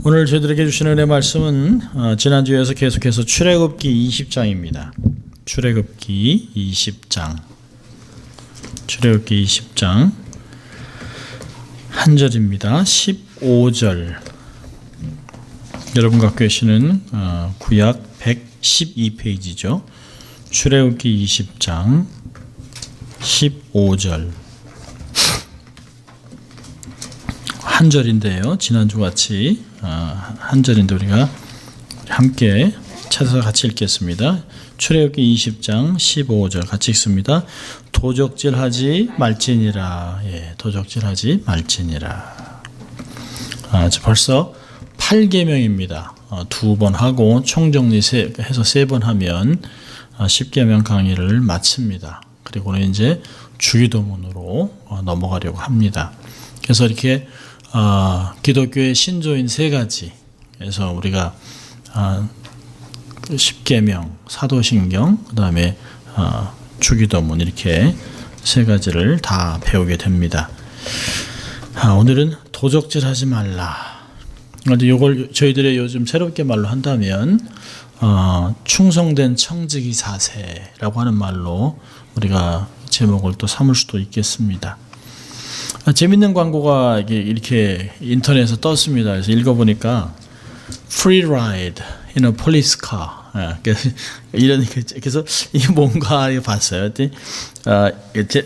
오늘 저희들에게 주시는 은혜 말씀은 지난주에서 계속해서 출애굽기 20장입니다. 출애굽기 20장 한 절입니다. 15절 여러분 갖고 계시는 구약 112페이지죠. 출애굽기 20장 15절 한 절인데요. 지난주 같이 한 절인데 우리가 함께 찾아서 같이 읽겠습니다. 출애굽기 20장 15절 같이 읽습니다. 도적질하지 말지니라. 도적질하지 말지니라. 벌써 8계명입니다. 2번 하고 총정리해서 3번 하면 10계명 강의를 마칩니다. 그리고는 이제 주기도문으로 넘어가려고 합니다. 그래서 이렇게 기독교의 신조인 3가지에서 우리가 10계명, 사도신경, 그 다음에 주기도문 이렇게 3가지를 다 배우게 됩니다. 오늘은 도적질하지 말라. 이걸 저희들의 요즘 새롭게 말로 한다면 충성된 청지기 자세라고 하는 말로 우리가 제목을 또 삼을 수도 있겠습니다. 재밌는 광고가 이렇게 인터넷에서 떴습니다. 그래서 읽어보니까 Free ride in a police car. 그래서 이게 뭔가 봤어요.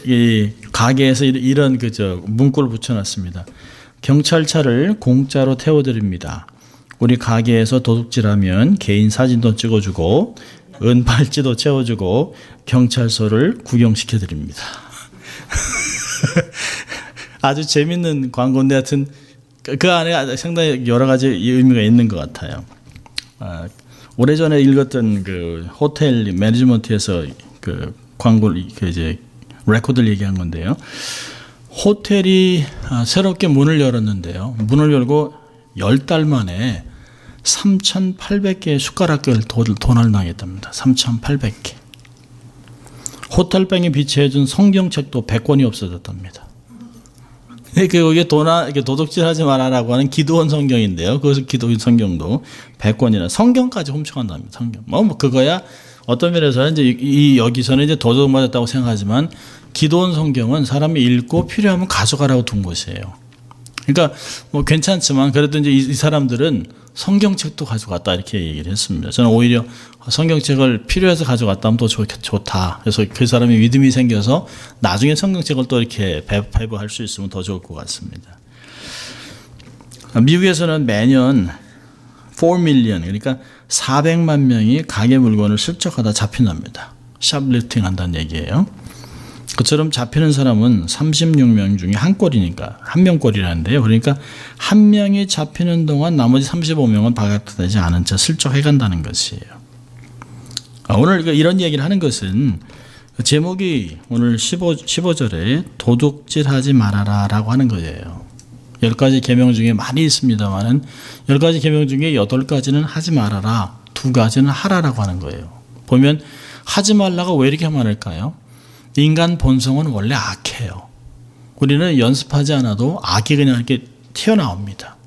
이 가게에서 이런 문구를 붙여놨습니다. 경찰차를 공짜로 태워드립니다. 우리 가게에서 도둑질하면 개인 사진도 찍어주고 은팔찌도 채워주고 경찰서를 구경시켜드립니다. 아주 재밌는 광고인데 하여튼 그 안에 상당히 여러 가지 의미가 있는 것 같아요. 오래전에 읽었던 그 호텔 매니지먼트에서 그 광고를 이제 레코드를 얘기한 건데요. 호텔이 새롭게 문을 열었는데요. 문을 열고 10달 만에 3,800개의 숟가락을 도난을 당했답니다. 3,800개. 호텔방에 비치해준 성경책도 100권이 없어졌답니다. 그게 도둑질하지 말아라고 하는 기도원 성경인데요. 그것은 기도원 성경도 100권이나 성경까지 훔쳐간답니다. 성경. 그거야 어떤 면에서는 이제 여기서는 이제 도둑 맞았다고 생각하지만 기도원 성경은 사람이 읽고 필요하면 가져가라고 둔 것이에요. 그러니까 괜찮지만 그래도 이제 이 사람들은 성경책도 가져갔다 이렇게 얘기를 했습니다. 저는 오히려 성경책을 필요해서 가져갔다면 더 좋다. 그래서 그 사람이 믿음이 생겨서 나중에 성경책을 또 이렇게 배부할 수 있으면 더 좋을 것 같습니다. 미국에서는 매년 4 million 그러니까 400만 명이 가게 물건을 슬쩍하다 잡힌답니다. 샵리프팅 한다는 얘기예요. 그처럼 잡히는 사람은 36명 중에 한 꼴이니까 한 명꼴이라는데요. 그러니까 한 명이 잡히는 동안 나머지 35명은 발각되지 않은 채 슬쩍 해간다는 것이에요. 오늘 이런 얘기를 하는 것은 제목이 오늘 15절에 도둑질하지 말아라 라고 하는 거예요. 10가지 계명 중에 많이 있습니다만 10가지 계명 중에 8가지는 하지 말아라, 2가지는 하라라고 하는 거예요. 보면 하지 말라가 왜 이렇게 많을까요? 인간 본성은 원래 악해요. 우리는 연습하지 않아도 악이 그냥 이렇게 튀어나옵니다.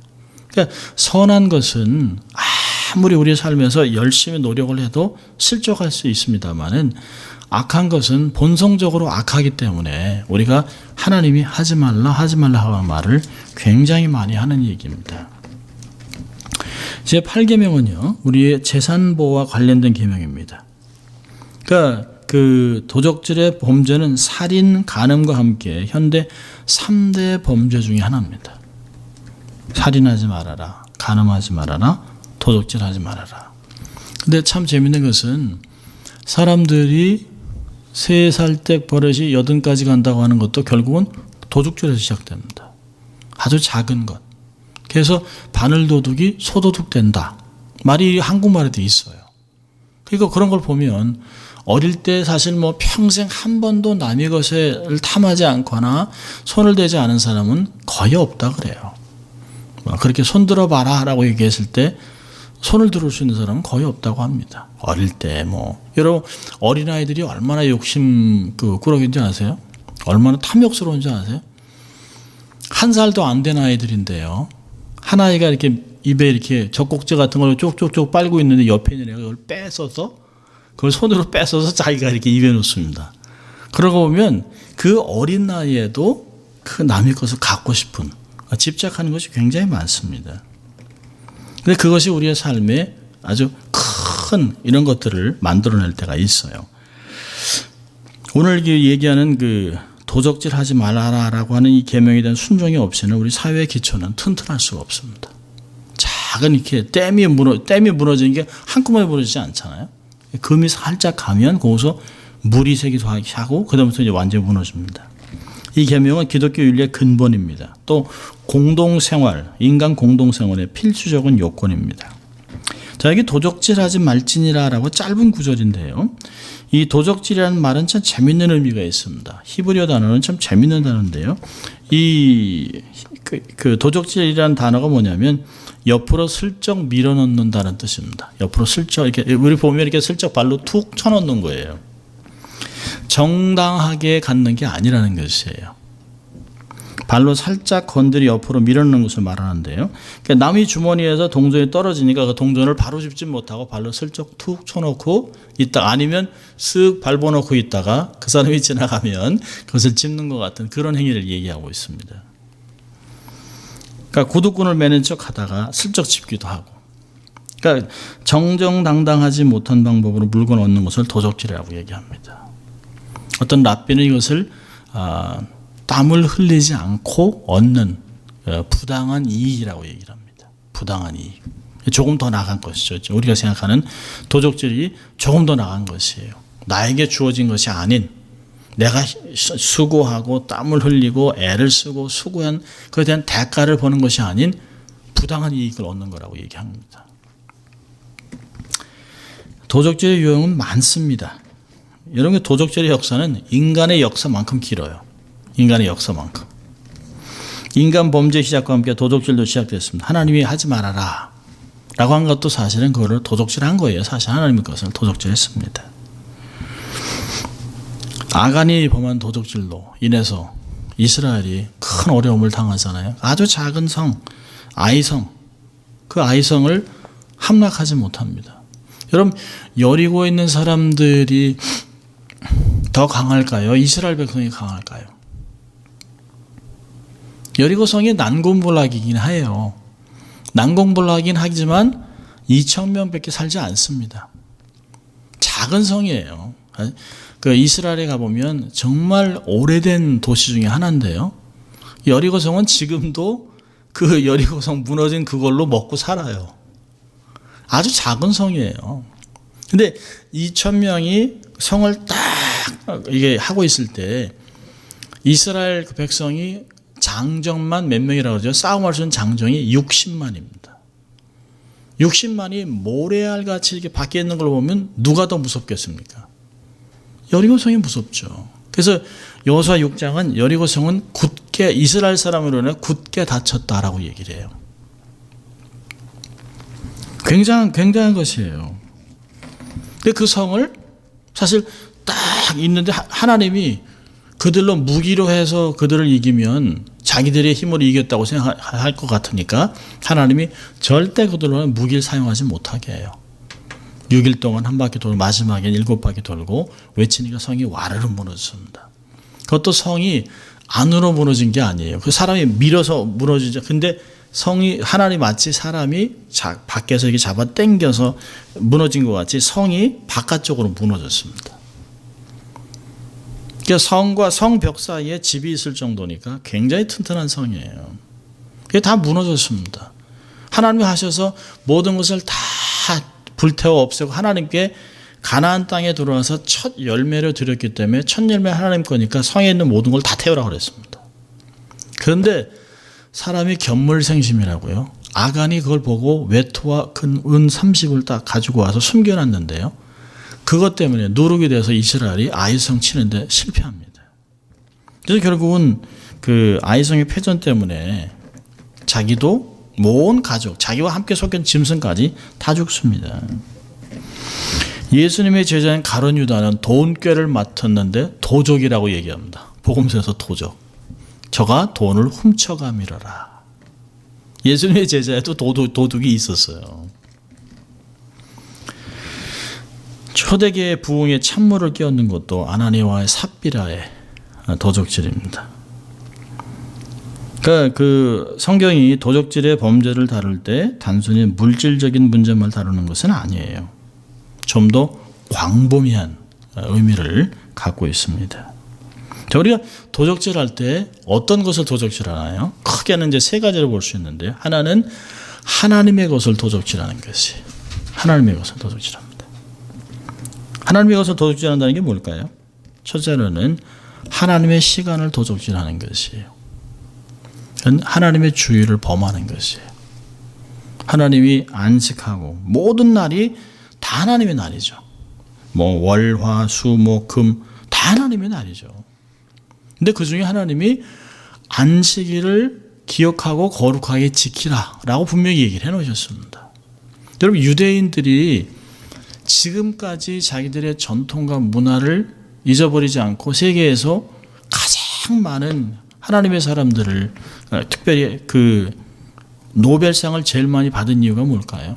그러니까 선한 것은 아무리 우리의 삶에서 열심히 노력을 해도 실족할 수 있습니다만은 악한 것은 본성적으로 악하기 때문에 우리가 하나님이 하지 말라 하는 말을 굉장히 많이 하는 얘기입니다. 제8계명은요. 우리의 재산보호와 관련된 계명입니다. 그러니까 그 도적질의 범죄는 살인, 간음과 함께 현대 3대 범죄 중에 하나입니다. 살인하지 말아라, 간음하지 말아라, 도적질하지 말아라. 근데 참 재밌는 것은 사람들이 3살 때 버릇이 80까지 간다고 하는 것도 결국은 도둑질에서 시작됩니다. 아주 작은 것. 그래서 바늘도둑이 소도둑 된다. 말이 한국말에도 있어요. 그러니까 그런 걸 보면 어릴 때 사실 평생 한 번도 남의 것을 탐하지 않거나 손을 대지 않은 사람은 거의 없다 그래요. 그렇게 손 들어봐라 라고 얘기했을 때 손을 들을 수 있는 사람은 거의 없다고 합니다. 어릴 때 여러분 어린아이들이 얼마나 욕심 꾸러기인지 아세요? 얼마나 탐욕스러운지 아세요? 1살도 안 된 아이들인데요. 한 아이가 이렇게 입에 이렇게 젖꼭지 같은 걸 쪽쪽쪽 빨고 있는데 옆에 있는 애가 그걸 뺏어서 그걸 손으로 뺏어서 자기가 이렇게 입에 넣습니다. 그러고 보면 그 어린 나이에도 그 남의 것을 갖고 싶은 집착하는 것이 굉장히 많습니다. 근데 그것이 우리의 삶에 아주 큰 이런 것들을 만들어낼 때가 있어요. 오늘 얘기하는 그 도적질 하지 말아라라고 하는 이 계명에 대한 순종이 없이는 우리 사회의 기초는 튼튼할 수가 없습니다. 작은 이렇게 댐이 무너지는 게 한꺼번에 무너지지 않잖아요. 금이 살짝 가면 거기서 물이 새기도 하고 그다음부터 이제 완전히 무너집니다. 이 계명은 기독교 윤리의 근본입니다. 또 공동생활, 인간 공동생활의 필수적인 요건입니다. 자, 여기 도적질하지 말지니라라고 짧은 구절인데요. 이 도적질이라는 말은 참 재밌는 의미가 있습니다. 히브리어 단어는 참 재밌는 단어인데요. 그 도적질이라는 단어가 뭐냐면 옆으로 슬쩍 밀어넣는다는 뜻입니다. 옆으로 슬쩍 이렇게 우리 보면 이렇게 슬쩍 발로 툭 쳐넣는 거예요. 정당하게 갖는 게 아니라는 것이에요. 발로 살짝 건드리 옆으로 밀어넣는 것을 말하는데요. 그러니까 남의 주머니에서 동전이 떨어지니까 그 동전을 바로 짚지 못하고 발로 슬쩍 툭 쳐놓고 있다, 아니면 쓱 밟아놓고 있다가 그 사람이 지나가면 그것을 짚는 것 같은 그런 행위를 얘기하고 있습니다. 그러니까 구두끈을 매는 척 하다가 슬쩍 짚기도 하고, 그러니까 정정당당하지 못한 방법으로 물건 얻는 것을 도적질이라고 얘기합니다. 어떤 랍비는 이것을 땀을 흘리지 않고 얻는 부당한 이익이라고 얘기를 합니다. 부당한 이익. 조금 더 나간 것이죠. 우리가 생각하는 도적질이 조금 더 나간 것이에요. 나에게 주어진 것이 아닌, 내가 수고하고 땀을 흘리고 애를 쓰고 수고한 그에 대한 대가를 보는 것이 아닌 부당한 이익을 얻는 거라고 얘기합니다. 도적질의 유형은 많습니다. 여러분, 도적질의 역사는 인간의 역사만큼 길어요. 인간의 역사만큼. 인간 범죄 시작과 함께 도적질도 시작됐습니다. 하나님이 하지 말아라 라고 한 것도 사실은 그거를 도적질한 거예요. 사실 하나님의 것을 도적질했습니다. 아간이 범한 도적질로 인해서 이스라엘이 큰 어려움을 당하잖아요. 아주 작은 성, 아이성, 그 아이성을 함락하지 못합니다. 여러분, 여리고에 있는 사람들이 더 강할까요? 이스라엘 백성이 강할까요? 여리고성이 난공불락이긴 해요. 난공불락이긴 하지만 2,000명밖에 살지 않습니다. 작은 성이에요. 그 이스라엘에 가보면 정말 오래된 도시 중에 하나인데요. 여리고성은 지금도 그 여리고성 무너진 그걸로 먹고 살아요. 아주 작은 성이에요. 근데 2,000명이 성을 딱 이게 하고 있을 때 이스라엘 그 백성이 장정만 몇 명이라고 그러죠? 싸움할 수 있는 장정이 60만입니다. 60만이 모래알같이 이렇게 밖에 있는 걸 보면 누가 더 무섭겠습니까? 여리고성이 무섭죠. 그래서 여호수아 6장은 여리고성은 굳게, 이스라엘 사람으로는 굳게 닫혔다라고 얘기를 해요. 굉장한 것이에요. 근데 그 성을 사실 딱 있는데 하나님이 그들로 무기로 해서 그들을 이기면 자기들의 힘으로 이겼다고 생각할 것 같으니까 하나님이 절대 그들로는 무기를 사용하지 못하게 해요. 6일 동안 한 바퀴 돌고 마지막엔 7바퀴 돌고 외치니까 성이 와르르 무너졌습니다. 그것도 성이 안으로 무너진 게 아니에요. 그 사람이 밀어서 무너지죠. 근데 성이, 하나님 마치 사람이 밖에서 이렇게 잡아 당겨서 무너진 것 같이 성이 바깥쪽으로 무너졌습니다. 그러니까 성과 성벽 사이에 집이 있을 정도니까 굉장히 튼튼한 성이에요. 그게 다 무너졌습니다. 하나님이 하셔서 모든 것을 다 불태워 없애고 하나님께 가나안 땅에 들어와서 첫 열매를 드렸기 때문에 첫 열매 하나님 거니까 성에 있는 모든 걸 다 태우라고 그랬습니다. 그런데 사람이 견물생심이라고요. 아간이 그걸 보고 외투와 은 30을 딱 가지고 와서 숨겨놨는데요. 그것 때문에 누룩이 돼서 이스라엘이 아이성 치는데 실패합니다. 그래서 결국은 그 아이성의 패전 때문에 자기도 온 가족, 자기와 함께 속한 짐승까지 다 죽습니다. 예수님의 제자인 가룟 유다는 돈꾀를 맡았는데 도적이라고 얘기합니다. 복음서에서 도적. 저가 돈을 훔쳐가미러라. 예수님의 제자에도 도둑이 있었어요. 초대교회 부흥에 찬물을 끼얹는 것도 아나니아와의 삽비라의 도적질입니다. 그러니까 그 성경이 도적질의 범죄를 다룰 때 단순히 물질적인 문제만 다루는 것은 아니에요. 좀 더 광범위한 의미를 갖고 있습니다. 자, 우리가 도적질할 때 어떤 것을 도적질하나요? 크게는 이제 세 가지를 볼 수 있는데요. 하나는 하나님의 것을 도적질하는 것이 하나님의 것을 도적질합니다. 하나님의 것을 도적질한다는 게 뭘까요? 첫째로는 하나님의 시간을 도적질하는 것이에요. 하나님의 주의를 범하는 것이에요. 하나님이 안식하고 모든 날이 다 하나님의 날이죠. 뭐 월, 화, 수, 목, 금 다 하나님의 날이죠. 근데 그 중에 하나님이 안식일을 기억하고 거룩하게 지키라라고 분명히 얘기를 해놓으셨습니다. 여러분, 유대인들이 지금까지 자기들의 전통과 문화를 잊어버리지 않고 세계에서 가장 많은 하나님의 사람들을, 특별히 그 노벨상을 제일 많이 받은 이유가 뭘까요?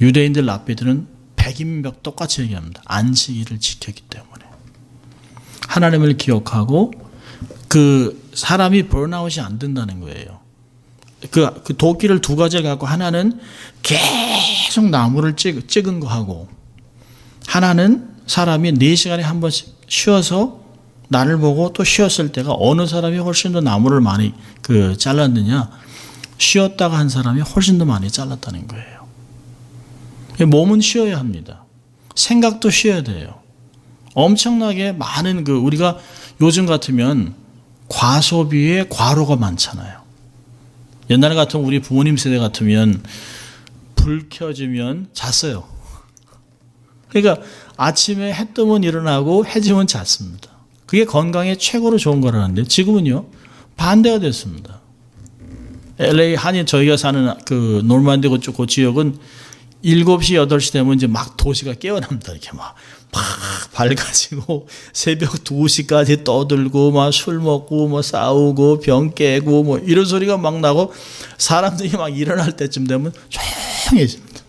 유대인들 랍비들은 백인백 똑같이 얘기합니다. 안식일을 지켰기 때문에. 하나님을 기억하고 그 사람이 번아웃이 안 된다는 거예요. 그 도끼를 두 가지를 갖고 하나는 계속 나무를 찍은 거 하고, 하나는 사람이 4시간에 한 번씩 쉬어서 나를 보고 또 쉬었을 때가 어느 사람이 훨씬 더 나무를 많이 잘랐느냐, 쉬었다가 한 사람이 훨씬 더 많이 잘랐다는 거예요. 몸은 쉬어야 합니다. 생각도 쉬어야 돼요. 엄청나게 많은 우리가 요즘 같으면 과소비에 과로가 많잖아요. 옛날 같은 우리 부모님 세대 같으면 불 켜지면 잤어요. 그러니까 아침에 해 뜨면 일어나고 해 지면 잤습니다. 그게 건강에 최고로 좋은 거라는데 지금은요 반대가 됐습니다. LA 한인 저희가 사는 그 노르만디 그 지역은 7시 8시 되면 이제 막 도시가 깨어납니다. 이렇게 막 밝아지고 새벽 2시까지 떠들고 막 술 먹고 뭐 싸우고 병 깨고 뭐 이런 소리가 막 나고 사람들이 막 일어날 때쯤 되면 조용해집니다.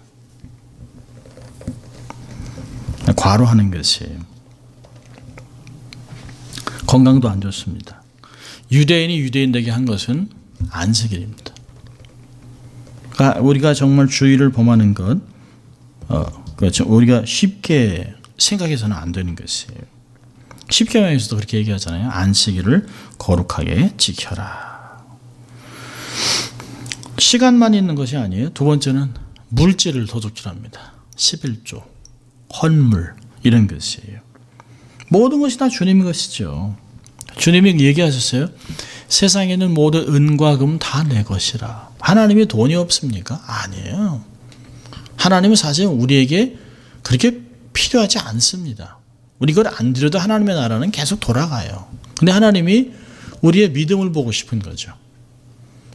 과로하는 것이 건강도 안 좋습니다. 유대인이 유대인에게 한 것은 안식일입니다. 그러니까 우리가 정말 주의를 범하는 것, 그렇죠. 우리가 쉽게 생각해서는 안 되는 것이에요. 십계명에서도 그렇게 얘기하잖아요. 안식일을 거룩하게 지켜라. 시간만 있는 것이 아니에요. 두 번째는 물질을 도둑질합니다. 11조, 헌물 이런 것이에요. 모든 것이 다 주님의 것이죠. 주님이 얘기하셨어요. 세상에는 모든 은과 금 다 내 것이라. 하나님이 돈이 없습니까? 아니에요. 하나님은 사실 우리에게 그렇게 필요하지 않습니다. 우리 그걸 안 드려도 하나님의 나라는 계속 돌아가요. 근데 하나님이 우리의 믿음을 보고 싶은 거죠.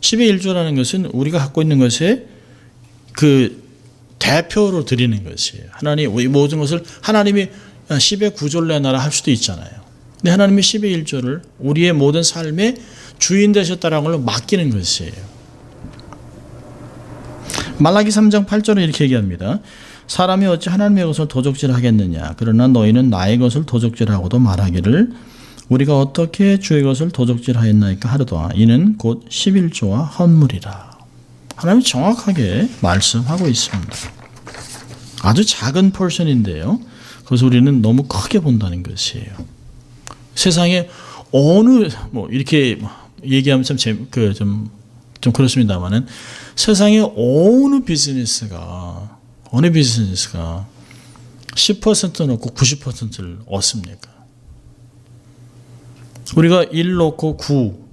10의 1조라는 것은 우리가 갖고 있는 것에 그 대표로 드리는 것이에요. 하나님, 이 모든 것을 하나님이 10의 9조를 내놔라 할 수도 있잖아요. 근데 하나님이 10의 1조를 우리의 모든 삶의 주인 되셨다는 걸로 맡기는 것이에요. 말라기 3장 8절에 이렇게 얘기합니다. 사람이 어찌 하나님의 것을 도적질하겠느냐. 그러나 너희는 나의 것을 도적질하고도 말하기를 우리가 어떻게 주의 것을 도적질하였나이까 하려도다. 이는 곧 11조와 헌물이라. 하나님이 정확하게 말씀하고 있습니다. 아주 작은 포션인데요. 그래서 우리는 너무 크게 본다는 것이에요. 세상에 어느 이렇게 얘기하면 좀 그렇습니다만은 세상에 어느 비즈니스가 10% 넣고 90%를 얻습니까? 우리가 1 넣고 9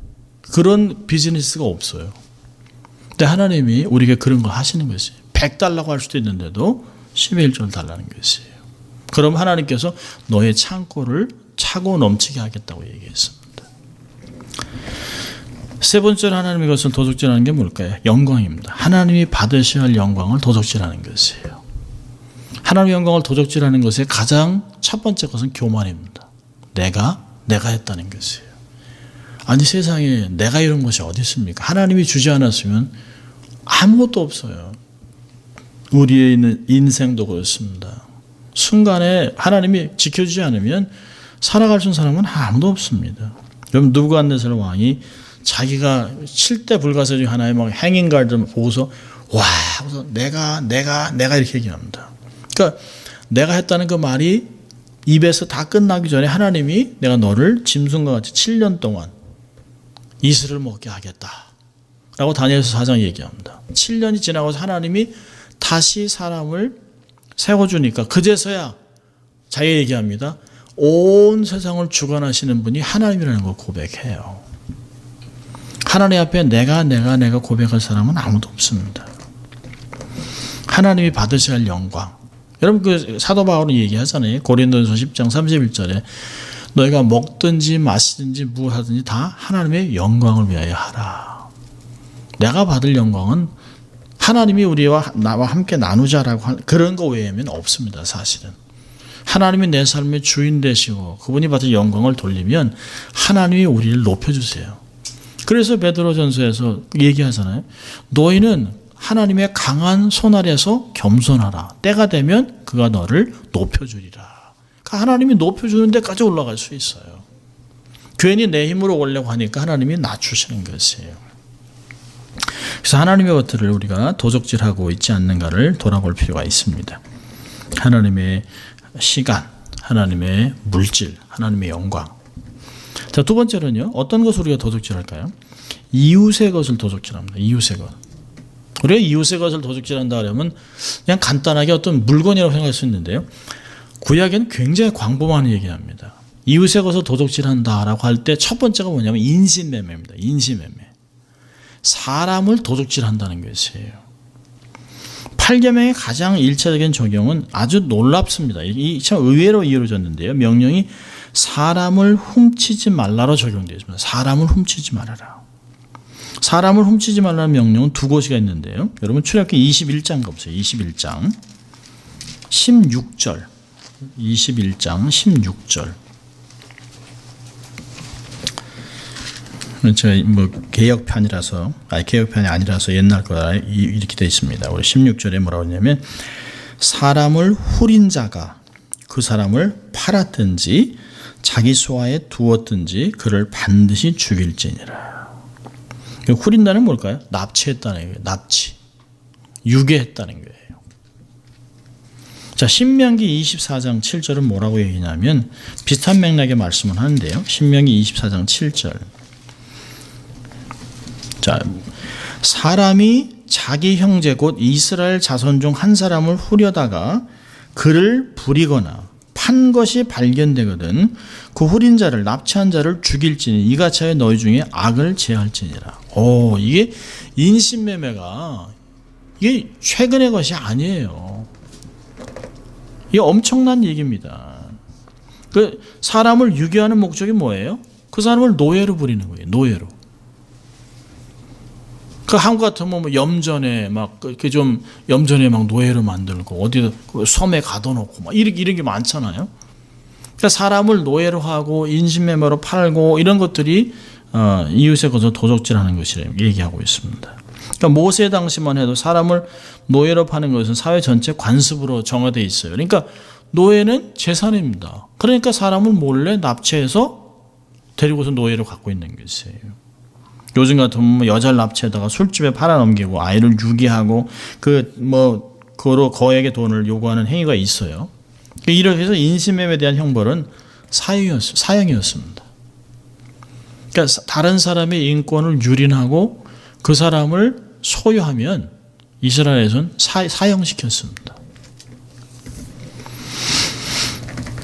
그런 비즈니스가 없어요. 근데 하나님이 우리에게 그런 걸 하시는 것이에요. 100 달라고 할 수도 있는데도 10의 1조를 달라는 것이에요. 그럼 하나님께서 너의 창고를 차고 넘치게 하겠다고 얘기했습니다. 세 번째로 하나님의 것을 도둑질하는 게 뭘까요? 영광입니다. 하나님이 받으셔야 할 영광을 도둑질하는 것이에요. 하나님의 영광을 도둑질하는 것의 가장 첫 번째 것은 교만입니다. 내가 했다는 것이에요. 아니 세상에 내가 이런 것이 어디 있습니까? 하나님이 주지 않았으면 아무것도 없어요. 우리의 있는 인생도 그렇습니다. 순간에 하나님이 지켜주지 않으면 살아갈 수 있는 사람은 아무도 없습니다. 여러분 느부갓네살 왕이 자기가 7대 불가사 중 하나의 막 행인가를 보고서 와 하고서 내가 이렇게 얘기합니다. 그러니까 내가 했다는 그 말이 입에서 다 끝나기 전에 하나님이 내가 너를 짐승과 같이 7년 동안 이슬을 먹게 하겠다 라고 다니엘서 4장 얘기합니다. 7년이 지나고 하나님이 다시 사람을 세워주니까 그제서야 자기가 얘기합니다. 온 세상을 주관하시는 분이 하나님이라는 걸 고백해요. 하나님 앞에 내가 고백할 사람은 아무도 없습니다. 하나님이 받으셔야 할 영광. 여러분 그 사도 바울은 얘기하잖아요. 고린도전서 10장 31절에 너희가 먹든지 마시든지 무엇하든지 다 하나님의 영광을 위하여 하라. 내가 받을 영광은 하나님이 나와 함께 나누자라고 그런 거 외에는 없습니다. 사실은. 하나님이 내 삶의 주인 되시고 그분이 받을 영광을 돌리면 하나님이 우리를 높여주세요. 그래서 베드로전서에서 얘기하잖아요. 너희는 하나님의 강한 손 아래서 겸손하라. 때가 되면 그가 너를 높여주리라. 그러니까 하나님이 높여주는 데까지 올라갈 수 있어요. 괜히 내 힘으로 오려고 하니까 하나님이 낮추시는 것이에요. 그래서 하나님의 것들을 우리가 도적질하고 있지 않는가를 돌아볼 필요가 있습니다. 하나님의 시간, 하나님의 물질, 하나님의 영광. 자, 두 번째로는요. 어떤 것을 우리가 도적질할까요? 이웃의 것을 도적질합니다. 이웃의 것. 우리가 이웃의 것을 도적질한다 하려면 그냥 간단하게 어떤 물건이라고 생각할 수 있는데요. 구약에는 굉장히 광범한 얘기합니다. 이웃의 것을 도적질한다라고 할 때 첫 번째가 뭐냐면 인신매매입니다. 인신매매. 사람을 도적질한다는 것이에요. 8계명의 가장 1차적인 적용은 아주 놀랍습니다. 이 참 의외로 이루어졌는데요. 명령이 사람을 훔치지 말라로 적용되어 있습니다. 사람을 훔치지 말아라. 사람을 훔치지 말라는 명령은 두 곳이가 있는데요. 여러분 출애굽기 21장 가보세요. 21장 16절 21장 16절 제가 뭐 개혁편이 아니라서 옛날 거라 이렇게 되어 있습니다. 우리 16절에 뭐라고 하냐면 사람을 후린 자가 그 사람을 팔았든지 자기 소화에 두었든지 그를 반드시 죽일지니라. 후린다는 뭘까요? 납치했다는 거예요. 납치. 유괴했다는 거예요. 자, 신명기 24장 7절은 뭐라고 얘기하냐면 비슷한 맥락의 말씀을 하는데요. 신명기 24장 7절. 자, 사람이 자기 형제 곧 이스라엘 자손 중 한 사람을 후려다가 그를 부리거나 판 것이 발견되거든 그 후린 자를 납치한 자를 죽일지니 이같이 하여 너희 중에 악을 제할지니라. 이게 인신매매가 이게 최근의 것이 아니에요. 이게 엄청난 얘기입니다. 그 사람을 유괴하는 목적이 뭐예요? 그 사람을 노예로 부리는 거예요. 노예로. 그 한국 같으면 뭐 염전에 막 노예로 만들고 어디 섬에 가둬놓고 막 이런 게 많잖아요. 그러니까 사람을 노예로 하고 인신매매로 팔고 이런 것들이 이웃의 것을 도적질하는 것이라고 얘기하고 있습니다. 그러니까 모세 당시만 해도 사람을 노예로 파는 것은 사회 전체 관습으로 정화되어 있어요. 그러니까 노예는 재산입니다. 그러니까 사람을 몰래 납치해서 데리고서 노예로 갖고 있는 것이에요. 요즘 같으면 여자를 납치해다가 술집에 팔아넘기고 아이를 유기하고 그거로 거액의 돈을 요구하는 행위가 있어요. 이렇게 해서 인신매매에 대한 형벌은 사형이었습니다. 그러니까 다른 사람의 인권을 유린하고 그 사람을 소유하면 이스라엘에서는 사형시켰습니다.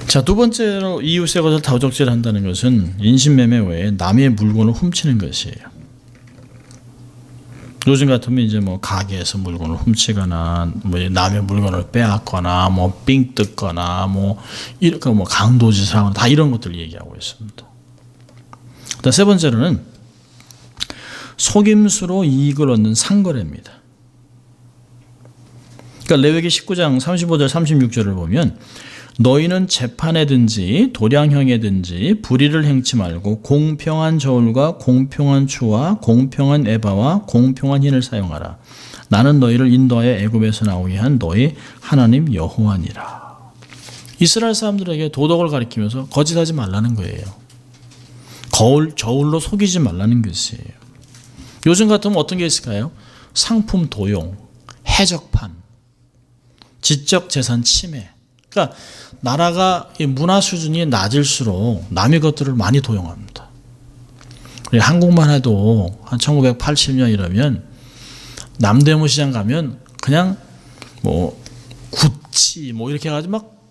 자, 두 번째로 이웃의 것을 도적질한다는 것은 인신매매 외에 남의 물건을 훔치는 것이에요. 요즘 같으면 이제 뭐 가게에서 물건을 훔치거나 뭐 남의 물건을 빼앗거나 뭐 삥 뜯거나 뭐 이렇게 뭐 강도짓을 하거나 다 이런 것들 얘기하고 있습니다. 세 번째로는 속임수로 이익을 얻는 상거래입니다. 그러니까 레위기 19장 35절 36절을 보면 너희는 재판에든지 도량형에든지 불의를 행치 말고 공평한 저울과 공평한 추와 공평한 에바와 공평한 흰을 사용하라. 나는 너희를 인도하여 애굽에서 나오게 한 너희 하나님 여호와니라. 이스라엘 사람들에게 도덕을 가리키면서 거짓하지 말라는 거예요. 저울로 속이지 말라는 것이에요. 요즘 같으면 어떤 게 있을까요? 상품 도용, 해적판, 지적 재산 침해. 그러니까 나라가 문화 수준이 낮을수록 남의 것들을 많이 도용합니다. 한국만 해도 한 1980년 이러면 남대문 시장 가면 그냥 뭐 구찌 뭐 이렇게 해가지고 막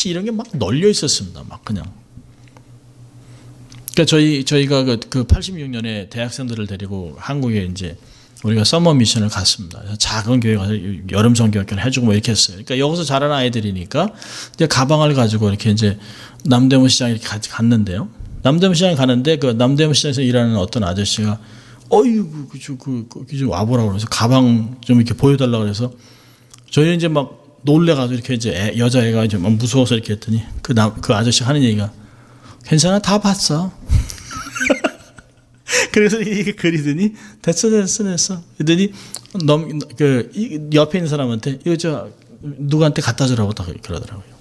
이런 게 막 널려 있었습니다. 막 그냥. 그러니까 저희가 그 86년에 대학생들을 데리고 한국에 이제 우리가 서머 미션을 갔습니다. 작은 교회 가서 여름 성경학교를 해주고 뭐 이렇게 했어요. 그러니까 여기서 자란 아이들이니까 이제 가방을 가지고 이렇게 이제 남대문 시장에 이렇게 갔는데요. 남대문 시장에 가는데 그 남대문 시장에서 일하는 어떤 아저씨가 어이구 좀 와보라고 그래서 가방 좀 이렇게 보여달라고 그래서 저희는 이제 막 놀래가지고 이렇게 이제 여자애가 이제 막 무서워서 이렇게 했더니 그 아저씨 하는 얘기가 괜찮아 다 봤어. 그래서 이게 그리더니 됐어. 그러더니 옆에 있는 사람한테 이거 누구한테 갖다 주라고 그러더라고요.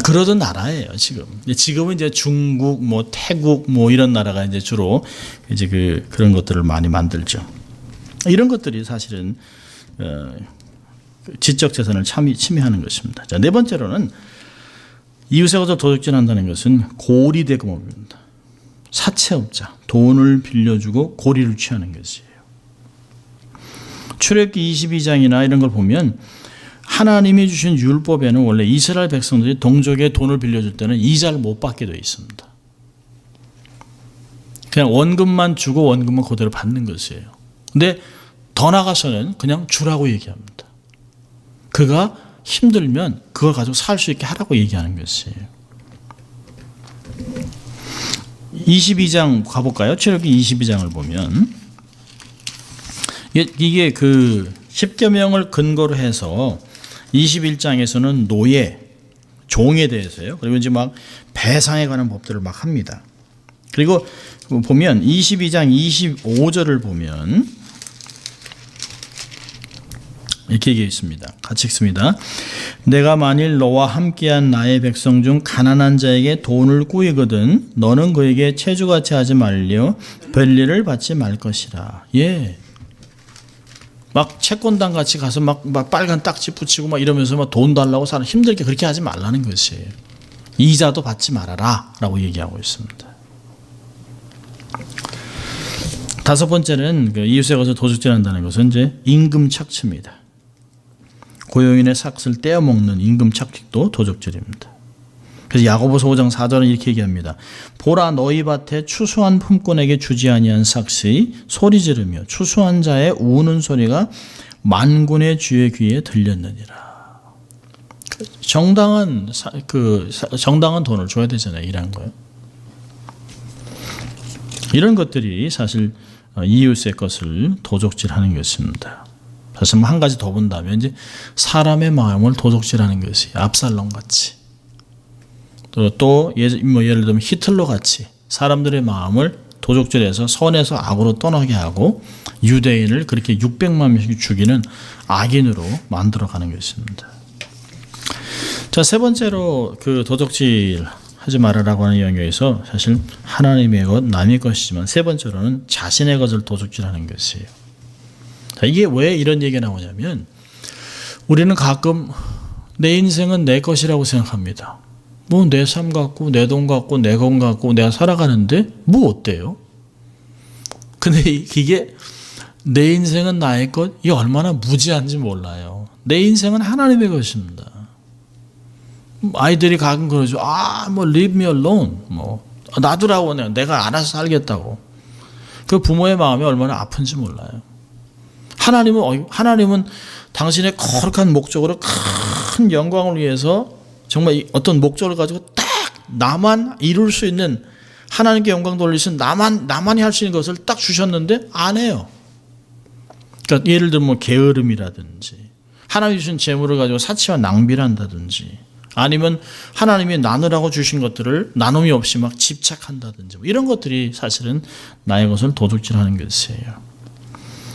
그러던 나라예요 지금. 지금은 이제 중국, 뭐 태국, 뭐 이런 나라가 이제 주로 이제 그런 것들을 많이 만들죠. 이런 것들이 사실은 지적 재산을 침해하는 것입니다. 자, 네 번째로는 이웃에 거저 도둑질한다는 것은 고리대금업입니다. 사채업자, 돈을 빌려주고 고리를 취하는 것이에요. 출애굽기 22장이나 이런 걸 보면 하나님이 주신 율법에는 원래 이스라엘 백성들이 동족에 돈을 빌려줄 때는 이자를 못 받게 되어 있습니다. 그냥 원금만 주고 원금만 그대로 받는 것이에요. 근데 더 나가서는 그냥 주라고 얘기합니다. 그가 힘들면 그걸 가지고 살 수 있게 하라고 얘기하는 것이에요. 22장 가볼까요? 출애굽기 22장을 보면 이게 그 10계명을 근거로 해서 21장에서는 노예, 종에 대해서요. 그리고 이제 막 배상에 관한 법들을 막 합니다. 그리고 보면 22장 25절을 보면 이렇게 얘기해 있습니다. 같이 읽습니다. 내가 만일 너와 함께한 나의 백성 중 가난한 자에게 돈을 꾸이거든 너는 그에게 체주같이 하지 말려 별일을 받지 말 것이라. 예. 막 채권당 같이 가서 막 빨간 딱지 붙이고 막 이러면서 막 돈 달라고 사람 힘들게 그렇게 하지 말라는 것이에요. 이자도 받지 말아라 라고 얘기하고 있습니다. 다섯 번째는 이웃에 가서 도둑질한다는 것은 이제 임금 착취입니다. 고용인의 삭슬 떼어먹는 임금 착취도 도둑질입니다. 그래서 야고보서 5장 4절은 이렇게 얘기합니다. 보라 너희 밭에 추수한 품꾼에게 주지 아니한 삭시 소리 지르며 추수한 자의 우는 소리가 만군의 주의 귀에 들렸느니라. 정당한 돈을 줘야 되잖아요. 일한 거요. 이런 것들이 사실 이웃의 것을 도둑질하는 것입니다. 사실 한 가지 더 본다면 이제 사람의 마음을 도둑질하는 것이 압살롬 같이 또 예를 들면 히틀러 같이 사람들의 마음을 도둑질해서 선에서 악으로 떠나게 하고 유대인을 그렇게 600만 명씩 죽이는 악인으로 만들어가는 것입니다. 자, 세 번째로 그 도둑질 하지 말아라고 하는 영역에서 사실 하나님의 것, 남의 것이지만 세 번째로는 자신의 것을 도둑질하는 것이에요. 자, 이게 왜 이런 얘기가 나오냐면 우리는 가끔 내 인생은 내 것이라고 생각합니다. 뭐 내 삶 갖고 내 돈 갖고 내 건 갖고 내가 살아가는데 뭐 어때요? 근데 이게 내 인생은 나의 것, 이게 얼마나 무지한지 몰라요. 내 인생은 하나님의 것입니다. 아이들이 가끔 그러죠. 뭐 leave me alone. 뭐 놔두라고 내가 알아서 살겠다고. 그 부모의 마음이 얼마나 아픈지 몰라요. 하나님은 당신의 거룩한 목적으로 큰 영광을 위해서 정말 어떤 목적을 가지고 딱 나만 이룰 수 있는 하나님께 영광 돌릴 수 있는 나만이 할 수 있는 것을 딱 주셨는데 안 해요. 그러니까 예를 들면 뭐 게으름이라든지 하나님 주신 재물을 가지고 사치와 낭비를 한다든지 아니면 하나님이 나누라고 주신 것들을 나눔이 없이 막 집착한다든지 뭐 이런 것들이 사실은 나의 것을 도둑질하는 것이에요.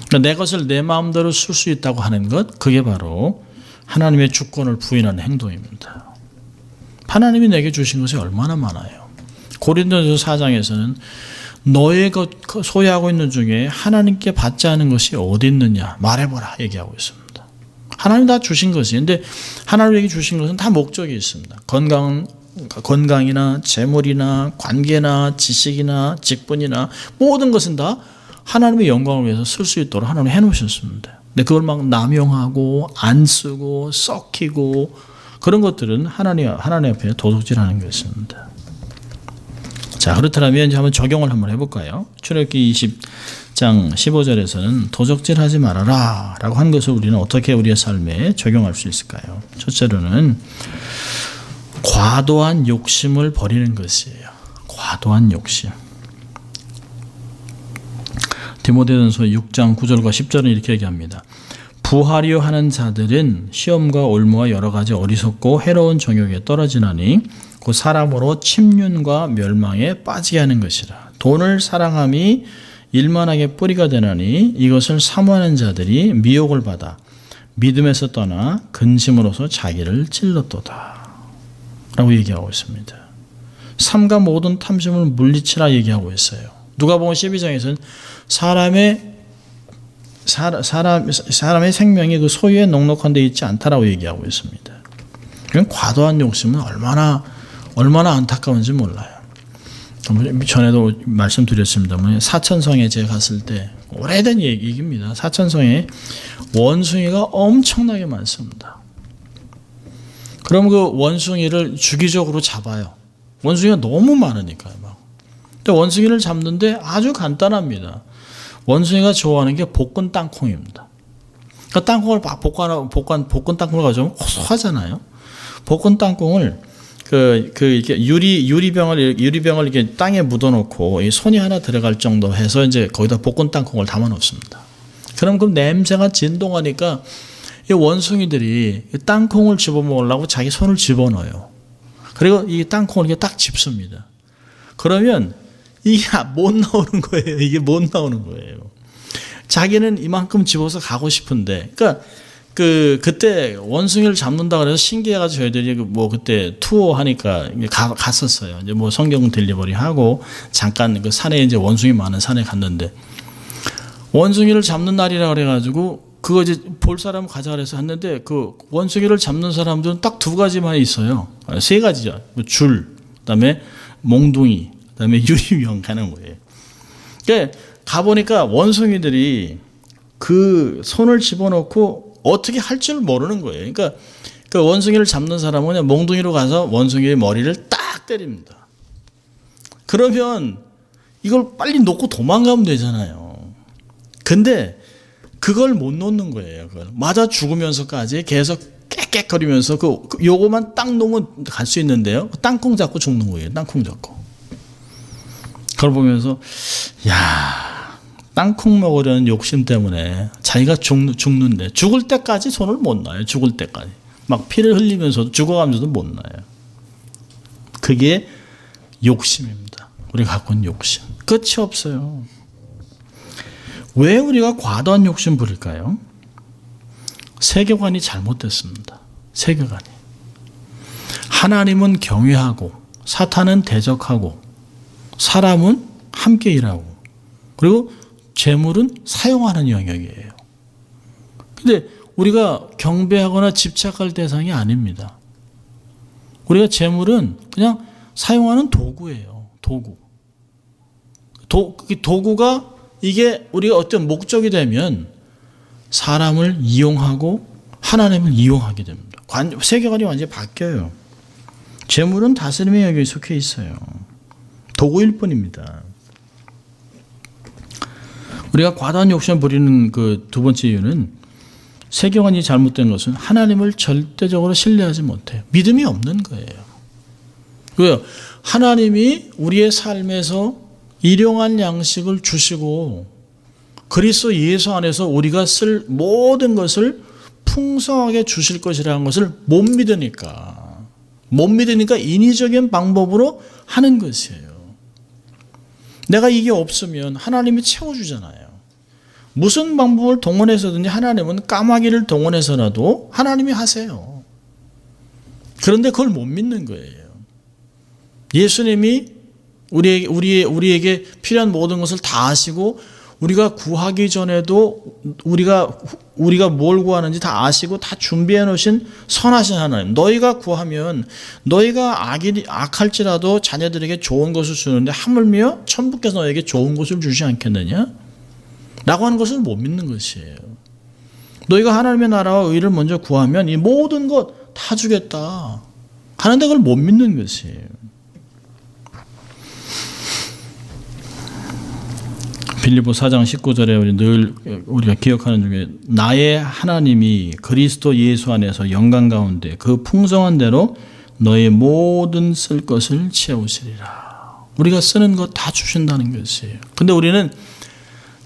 그러니까 내 것을 내 마음대로 쓸 수 있다고 하는 것, 그게 바로 하나님의 주권을 부인하는 행동입니다. 하나님이 내게 주신 것이 얼마나 많아요. 고린도전서 4장에서는 너의 것 소유하고 있는 중에 하나님께 받지 않은 것이 어디 있느냐 말해보라 얘기하고 있습니다. 하나님 다 주신 것이, 근데 하나님에게 주신 것은 다 목적이 있습니다. 건강이나 재물이나 관계나 지식이나 직분이나 모든 것은 다 하나님의 영광을 위해서 쓸 수 있도록 하나님이 해놓으셨습니다. 근데 그걸 막 남용하고 안 쓰고 썩히고 그런 것들은 하나님 앞에 도둑질하는 것입니다. 자, 그렇다면 이제 한번 적용을 한번 해볼까요? 출애굽기 20장 15절에서는 도적질하지 말아라 라고 한 것을 우리는 어떻게 우리의 삶에 적용할 수 있을까요? 첫째로는 과도한 욕심을 버리는 것이에요. 과도한 욕심. 디모데전서 6장 9절과 10절은 이렇게 얘기합니다. 부하려 하는 자들은 시험과 올무와 여러 가지 어리석고 해로운 정욕에 떨어지나니 그 사람으로 침륜과 멸망에 빠지게 하는 것이라. 돈을 사랑함이 일만하게 뿌리가 되나니 이것을 사모하는 자들이 미혹을 받아 믿음에서 떠나 근심으로서 자기를 찔렀도다 라고 얘기하고 있습니다. 삼가 모든 탐심을 물리치라 얘기하고 있어요. 누가복음 12장에서는 사람의 생명이 그 소유에 넉넉한 데 있지 않다라고 얘기하고 있습니다. 그냥 과도한 욕심은 얼마나 안타까운지 몰라요. 전에도 말씀드렸습니다만 사천성에 제가 갔을 때 오래된 얘기입니다. 사천성에 원숭이가 엄청나게 많습니다. 그럼 그 원숭이를 주기적으로 잡아요. 원숭이가 너무 많으니까요. 근데 원숭이를 잡는데 아주 간단합니다. 원숭이가 좋아하는 게 볶은 땅콩입니다. 그러니까 땅콩을 볶은 땅콩을 가져오면 고소하잖아요. 볶은 땅콩을 이렇게 유리병을 이렇게 땅에 묻어놓고 이 손이 하나 들어갈 정도 해서 이제 거기다 볶은 땅콩을 담아 놓습니다. 그럼 그 냄새가 진동하니까 이 원숭이들이 땅콩을 집어먹으려고 자기 손을 집어넣어요. 그리고 이 땅콩을 이렇게 딱 집습니다. 그러면 이게 못 나오는 거예요. 이게 못 나오는 거예요. 자기는 이만큼 집어서 가고 싶은데, 그러니까 그때 원숭이를 잡는다 그래서 신기해가지고 저희들이 그때 투어 하니까 갔었어요. 이제 성경 딜리버리 하고 잠깐 그 산에 이제 원숭이 많은 산에 갔는데 원숭이를 잡는 날이라 그래가지고 그거 이제 볼 사람 가자 그래서 했는데 그 원숭이를 잡는 사람들은 딱 두 가지만 있어요. 세 가지죠. 줄, 그다음에 몽둥이, 그다음에 유리병 가는 거예요. 그러니까 가보니까 원숭이들이 그 손을 집어넣고 어떻게 할 줄 모르는 거예요. 그러니까 그 원숭이를 잡는 사람은 그냥 몽둥이로 가서 원숭이의 머리를 딱 때립니다. 그러면 이걸 빨리 놓고 도망가면 되잖아요. 근데 그걸 못 놓는 거예요. 그걸 맞아 죽으면서까지 계속 깨끗거리면서 요거만 딱 놓으면 갈 수 있는데요. 땅콩 잡고 죽는 거예요. 땅콩 잡고. 그걸 보면서 땅콩 먹으려는 욕심 때문에 자기가 죽는데 죽을 때까지 손을 못 놔요. 죽을 때까지. 막 피를 흘리면서도 죽어가면서도 못 놔요. 그게 욕심입니다. 우리가 갖고 있는 욕심. 끝이 없어요. 왜 우리가 과도한 욕심 부릴까요? 세계관이 잘못됐습니다. 세계관이. 하나님은 경외하고 사탄은 대적하고 사람은 함께 일하고 그리고 재물은 사용하는 영역이에요. 근데 우리가 경배하거나 집착할 대상이 아닙니다. 우리가 재물은 그냥 사용하는 도구예요. 도구. 도구가 이게 우리가 어떤 목적이 되면 사람을 이용하고 하나님을 이용하게 됩니다. 세계관이 완전히 바뀌어요. 재물은 다스림의 영역에 속해 있어요. 도구일 뿐입니다. 우리가 과도한 욕심을 부리는 그 두 번째 이유는 세계관이 잘못된 것은 하나님을 절대적으로 신뢰하지 못해요. 믿음이 없는 거예요. 왜요? 하나님이 우리의 삶에서 일용할 양식을 주시고 그리스도 예수 안에서 우리가 쓸 모든 것을 풍성하게 주실 것이라는 것을 못 믿으니까 못 믿으니까 인위적인 방법으로 하는 것이에요. 내가 이게 없으면 하나님이 채워주잖아요. 무슨 방법을 동원해서든지 하나님은 까마귀를 동원해서라도 하나님이 하세요. 그런데 그걸 못 믿는 거예요. 예수님이 우리에게 필요한 모든 것을 다 아시고 우리가 구하기 전에도 우리가 뭘 구하는지 다 아시고 다 준비해 놓으신 선하신 하나님. 너희가 구하면 너희가 악할지라도 자녀들에게 좋은 것을 주는데 하물며 천부께서 너에게 좋은 것을 주지 않겠느냐? 라고 하는 것을 못 믿는 것이에요. 너희가 하나님의 나라와 의를 먼저 구하면 이 모든 것 다 주겠다 하는데 그걸 못 믿는 것이에요. 빌립보 4장 19절에 우리가 기억하는 중에 나의 하나님이 그리스도 예수 안에서 영광 가운데 그 풍성한 대로 너의 모든 쓸 것을 채우시리라. 우리가 쓰는 것 다 주신다는 것이에요. 근데 우리는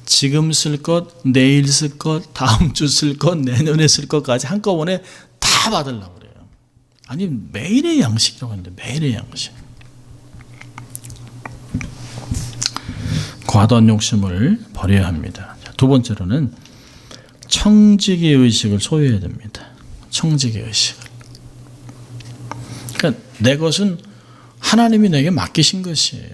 지금 쓸 것, 내일 쓸 것, 다음 주 쓸 것, 내년에 쓸 것까지 한꺼번에 다 받으려고 그래요. 아니 매일의 양식이라고 하는데 매일의 양식. 과도한 욕심을 버려야 합니다. 두 번째로는 청지기 의식을 소유해야 됩니다. 청지기 의식을. 그러니까 내 것은 하나님이 내게 맡기신 것이에요.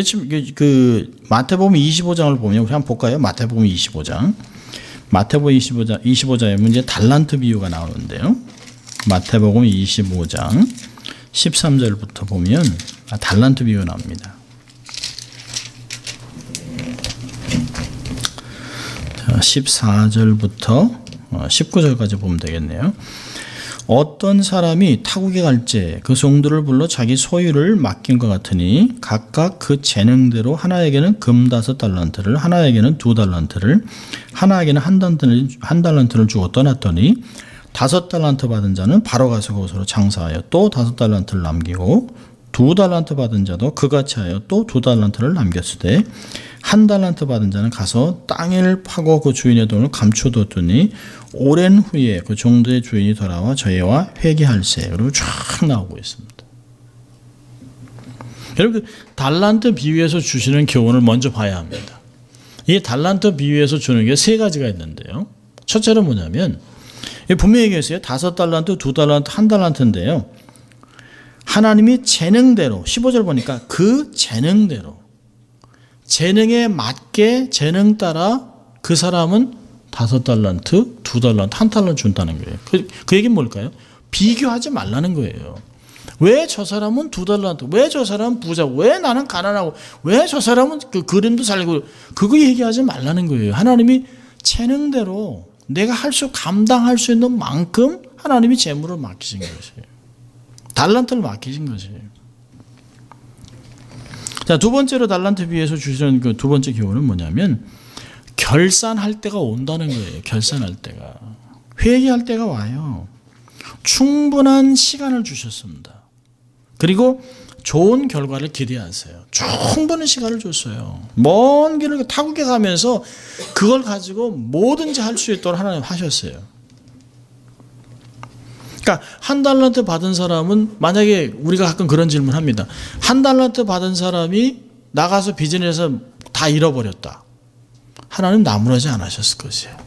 지금 그 마태복음 25장을 보면 우리 한번 볼까요? 마태복음 25장. 마태복음 25장에 문제 달란트 비유가 나오는데요. 마태복음 25장 13절부터 보면 달란트 비유가 나옵니다. 14절부터 19절까지 보면 되겠네요. 어떤 사람이 타국에 갈지 그 종들을 불러 자기 소유를 맡긴 것 같으니 각각 그 재능대로 하나에게는 금 5달란트를 하나에게는 2달란트를 하나에게는 한 달란트를 주고 떠났더니 5달란트 받은 자는 바로 가서 그곳으로 장사하여 또 5달란트를 남기고 2달란트 받은 자도 그같이 하여 또 2달란트를 남겼으되 1달란트 받은 자는 가서 땅을 파고 그 주인의 돈을 감춰뒀더니 오랜 후에 그 종들의 주인이 돌아와 저희와 회개할세. 그리고 쫙 나오고 있습니다. 여러분 달란트 비유에서 주시는 교훈을 먼저 봐야 합니다. 이 달란트 비유에서 주는 게 세 가지가 있는데요. 첫째는 뭐냐면 분명히 얘기했어요. 5달란트, 2달란트, 1달란트인데요. 하나님이 재능대로 15절 보니까 그 재능대로 재능에 맞게 재능 따라 그 사람은 5달란트, 2달란트, 1달란트 준다는 거예요. 그 얘기는 뭘까요? 비교하지 말라는 거예요. 왜 저 사람은 2달란트, 왜 저 사람은 부자, 왜 나는 가난하고, 왜 저 사람은 그 그림도 살고, 그거 얘기하지 말라는 거예요. 하나님이 재능대로 내가 감당할 수 있는 만큼 하나님이 재물을 맡기신 것이에요. 달란트를 맡기신 것이에요. 자, 두 번째로 달란트 비유에서 주시는 그 두 번째 교훈은 뭐냐면 결산할 때가 온다는 거예요. 결산할 때가. 회개할 때가 와요. 충분한 시간을 주셨습니다. 그리고 좋은 결과를 기대하세요. 충분한 시간을 줬어요. 먼 길을 타국에 가면서 그걸 가지고 뭐든지 할 수 있도록 하나님 하셨어요. 그러니까 1달란트 받은 사람은 만약에 우리가 가끔 그런 질문 합니다. 1달란트 받은 사람이 나가서 비즈니스에서 다 잃어버렸다. 하나님 나무라지 않으셨을 것이에요.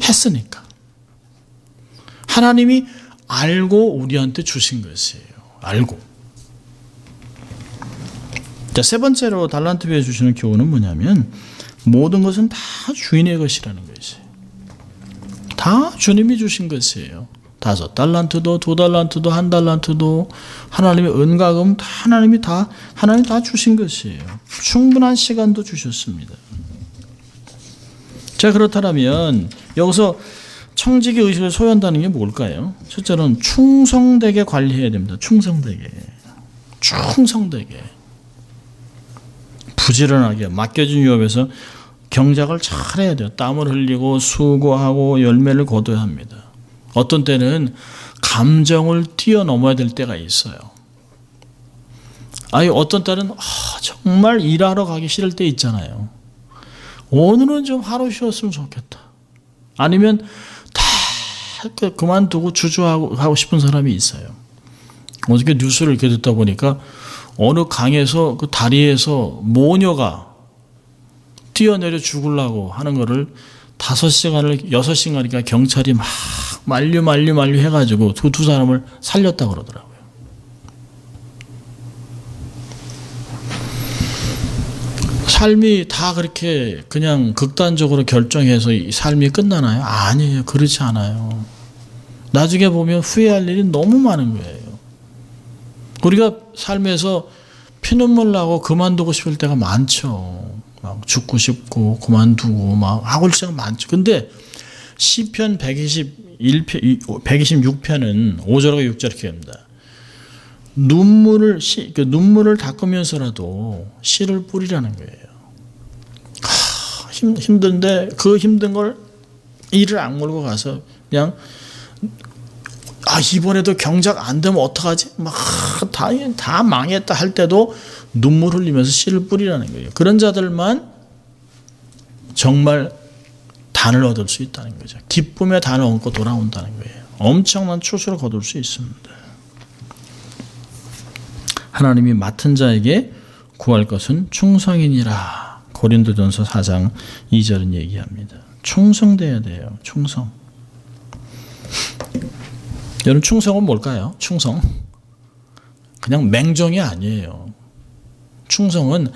했으니까. 하나님이 알고 우리한테 주신 것이에요. 알고. 자, 세 번째로 달란트 비유에 주시는 교훈은 뭐냐면 모든 것은 다 주인의 것이라는 것이에요. 다 주님이 주신 것이에요. 5달란트도 2달란트도 1달란트도 하나님의 은가금 하나님 다 주신 것이에요. 충분한 시간도 주셨습니다. 자, 그렇다면 여기서 청지기 의식을 소유한다는 게 뭘까요? 첫째는 충성되게 관리해야 됩니다. 충성되게. 부지런하게 맡겨진 유업에서 경작을 잘해야 돼요. 땀을 흘리고 수고하고 열매를 거둬야 합니다. 어떤 때는 감정을 뛰어넘어야 될 때가 있어요. 아니 어떤 때는 정말 일하러 가기 싫을 때 있잖아요. 오늘은 좀 하루 쉬었으면 좋겠다. 아니면 다 그만두고 주저하고 싶은 사람이 있어요. 어저께 뉴스를 이렇게 듣다 보니까 어느 강에서 그 다리에서 모녀가 뛰어내려 죽으려고 하는 거를 5시간을 6시간이니까 경찰이 막 만류 해가지고 두 사람을 살렸다고 그러더라고요. 삶이 다 그렇게 그냥 극단적으로 결정해서 이 삶이 끝나나요? 아니에요. 그렇지 않아요. 나중에 보면 후회할 일이 너무 많은 거예요. 우리가 삶에서 피눈물 나고 그만두고 싶을 때가 많죠. 막 죽고 싶고 그만두고 막 하고 싶을 때가 많죠. 근데 시편 126편은 5절과 6절 이렇게 합니다. 눈물을 닦으면서라도 씨를 뿌리라는 거예요. 힘든데 그 힘든 걸 이를 악물고 가서 그냥 이번에도 경작 안 되면 어떡하지? 막 다 망했다 할 때도 눈물 흘리면서 씨를 뿌리라는 거예요. 그런 자들만 정말 단을 얻을 수 있다는 거죠. 기쁨의 단을 얻고 돌아온다는 거예요. 엄청난 추수를 거둘 수 있습니다. 하나님이 맡은 자에게 구할 것은 충성이니라. 고린도전서 4장 2절은 얘기합니다. 충성돼야 돼요. 충성. 여러분 충성은 뭘까요? 충성. 그냥 맹정이 아니에요. 충성은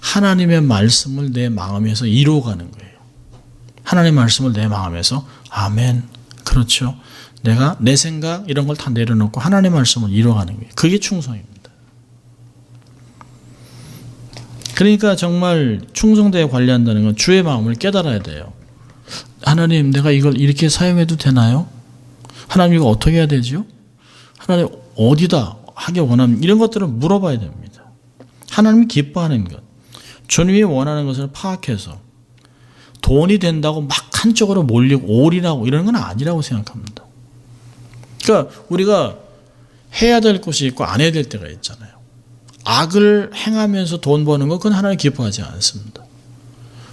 하나님의 말씀을 내 마음에서 이루어가는 거예요. 하나님의 말씀을 내 마음에서 아멘. 그렇죠. 내가 내 생각 이런 걸 다 내려놓고 하나님의 말씀을 이루어가는 거예요. 그게 충성입니다. 그러니까 정말 충성되게 관리한다는 건 주의 마음을 깨달아야 돼요. 하나님 내가 이걸 이렇게 사용해도 되나요? 하나님 이거 어떻게 해야 되죠? 하나님 어디다 하기 원하는 이런 것들을 물어봐야 됩니다. 하나님이 기뻐하는 것, 주님이 원하는 것을 파악해서 돈이 된다고 막 한쪽으로 몰리고 올인하고 이런 건 아니라고 생각합니다. 그러니까 우리가 해야 될 것이 있고 안 해야 될 때가 있잖아요. 악을 행하면서 돈 버는 건 그건 하나님 기뻐하지 않습니다.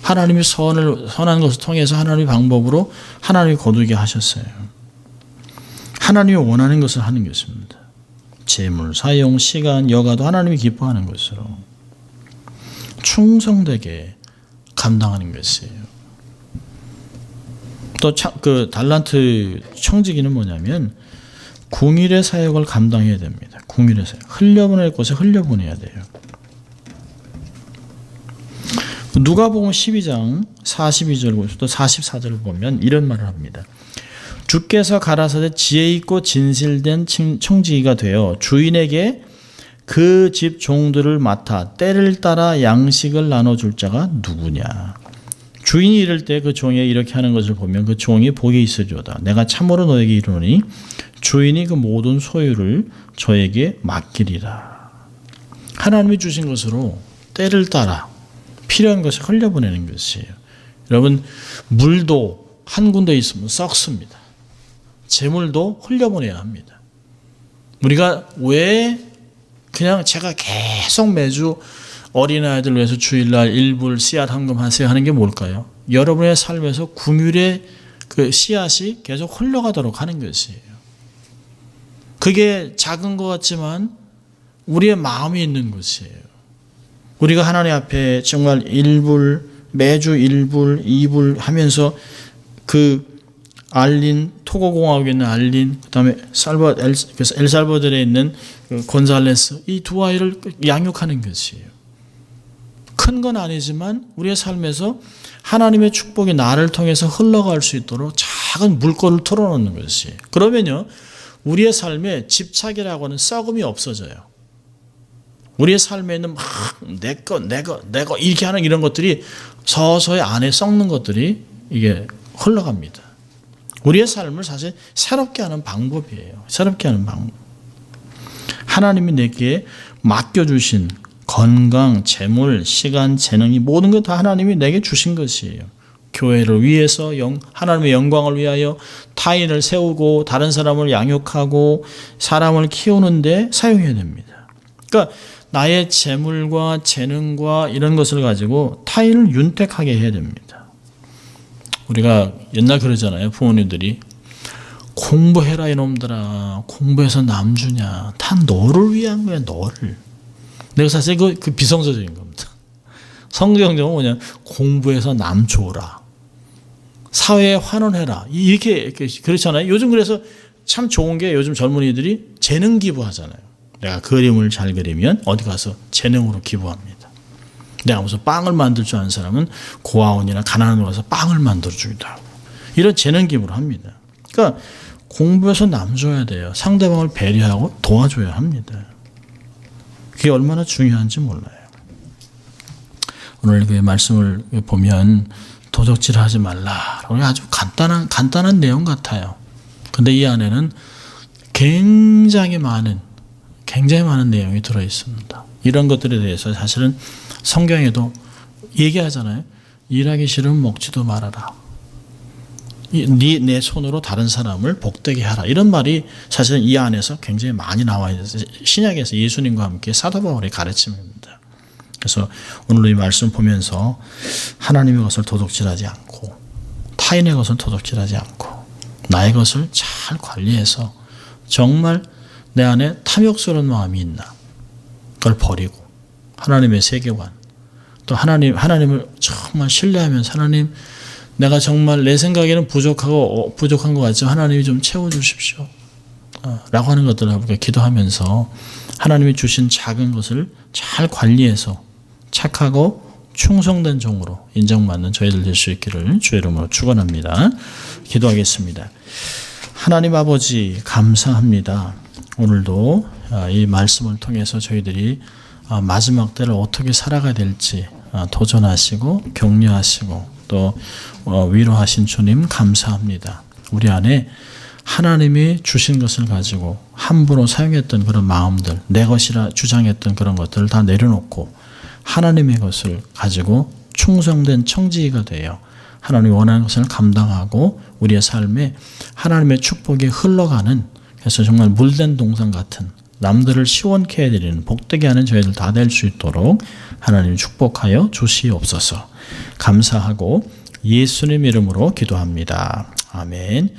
하나님이 선한 것을 통해서 하나님의 방법으로 하나님이 거두게 하셨어요. 하나님이 원하는 것을 하는 것입니다. 재물, 사용, 시간, 여가도 하나님이 기뻐하는 것으로 충성되게 감당하는 것이에요. 또 그 달란트 청지기는 뭐냐면 궁일의 사역을 감당해야 됩니다. 궁일의 사역. 흘려보낼 곳에 흘려보내야 돼요. 누가복음 12장 42절부터 44절을 보면 이런 말을 합니다. 주께서 가라사대 지혜 있고 진실된 청지기가 되어 주인에게 그 집 종들을 맡아 때를 따라 양식을 나눠줄 자가 누구냐. 주인이 이를 때 그 종이 이렇게 하는 것을 보면 그 종이 복이 있으리로다. 내가 참으로 너에게 이르노니 주인이 그 모든 소유를 저에게 맡기리라. 하나님이 주신 것으로 때를 따라 필요한 것을 흘려보내는 것이에요. 여러분 물도 한 군데 있으면 썩습니다. 재물도 흘려보내야 합니다. 우리가 왜 그냥 제가 계속 매주 어린아이들 위해서 주일날 일불 씨앗 헌금하세요 하는 게 뭘까요? 여러분의 삶에서 궁율의 그 씨앗이 계속 흘러가도록 하는 것이에요. 그게 작은 것 같지만 우리의 마음이 있는 것이에요. 우리가 하나님 앞에 정말 매주 1불, 2불 하면서 그 알린, 토고공화국에 있는 알린, 그 다음에 엘살바도르에 있는 곤살레스, 이 두 아이를 양육하는 것이에요. 큰 건 아니지만 우리의 삶에서 하나님의 축복이 나를 통해서 흘러갈 수 있도록 작은 물꼬를 틀어놓는 것이에요. 그러면요, 우리의 삶에 집착이라고 하는 썩음이 없어져요. 우리의 삶에는 막 내 거 이렇게 하는 이런 것들이 서서히 안에 썩는 것들이 이게 흘러갑니다. 우리의 삶을 사실 새롭게 하는 방법이에요. 새롭게 하는 방법. 하나님이 내게 맡겨주신 건강, 재물, 시간, 재능이 모든 것 다 하나님이 내게 주신 것이에요. 교회를 위해서 하나님의 영광을 위하여 타인을 세우고 다른 사람을 양육하고 사람을 키우는데 사용해야 됩니다. 그러니까 나의 재물과 재능과 이런 것을 가지고 타인을 윤택하게 해야 됩니다. 우리가 옛날 그러잖아요. 부모님들이 공부해라 이놈들아. 공부해서 남 주냐. 다 너를 위한 거야. 너를. 내가 사실 그 비성서적인 겁니다. 성경적은 뭐냐. 공부해서 남 줘라. 사회에 환원해라. 이렇게 그렇잖아요. 요즘 그래서 참 좋은 게 요즘 젊은이들이 재능 기부하잖아요. 내가 그림을 잘 그리면 어디 가서 재능으로 기부합니다. 내가 무슨 빵을 만들 줄 아는 사람은 고아원이나 가난한 데 가서 빵을 만들어 주기도 하고. 이런 재능 기부를 합니다. 그러니까 공부해서 남 줘야 돼요. 상대방을 배려하고 도와줘야 합니다. 그게 얼마나 중요한지 몰라요. 오늘 그 말씀을 보면 도적질하지 말라라고 아주 간단한 내용 같아요. 근데 이 안에는 굉장히 많은 내용이 들어 있습니다. 이런 것들에 대해서 사실은 성경에도 얘기하잖아요. 일하기 싫으면 먹지도 말아라. 내 손으로 다른 사람을 복되게 하라. 이런 말이 사실은 이 안에서 굉장히 많이 나와 있어요. 신약에서 예수님과 함께 사도 바울의 가르침입니다. 그래서 오늘 이 말씀 보면서 하나님의 것을 도둑질하지 않고 타인의 것을 도둑질하지 않고 나의 것을 잘 관리해서 정말 내 안에 탐욕스러운 마음이 있나 그걸 버리고 하나님의 세계관 또 하나님을 정말 신뢰하면서 하나님 내가 정말 내 생각에는 부족한 것 같지만 하나님이 좀 채워주십시오 라고 하는 것들을 우리가 기도하면서 하나님이 주신 작은 것을 잘 관리해서 착하고 충성된 종으로 인정받는 저희들 될 수 있기를 주의 이름으로 축원합니다. 기도하겠습니다. 하나님 아버지 감사합니다. 오늘도 이 말씀을 통해서 저희들이 마지막 때를 어떻게 살아가야 될지 도전하시고 격려하시고 또 위로하신 주님 감사합니다. 우리 안에 하나님이 주신 것을 가지고 함부로 사용했던 그런 마음들, 내 것이라 주장했던 그런 것들을 다 내려놓고 하나님의 것을 가지고 충성된 청지기가 되어 하나님이 원하는 것을 감당하고 우리의 삶에 하나님의 축복이 흘러가는 그래서 정말 물된 동상 같은 남들을 시원케 해드리는 복되게 하는 저희들 다 될 수 있도록 하나님 축복하여 주시옵소서. 감사하고 예수님 이름으로 기도합니다. 아멘.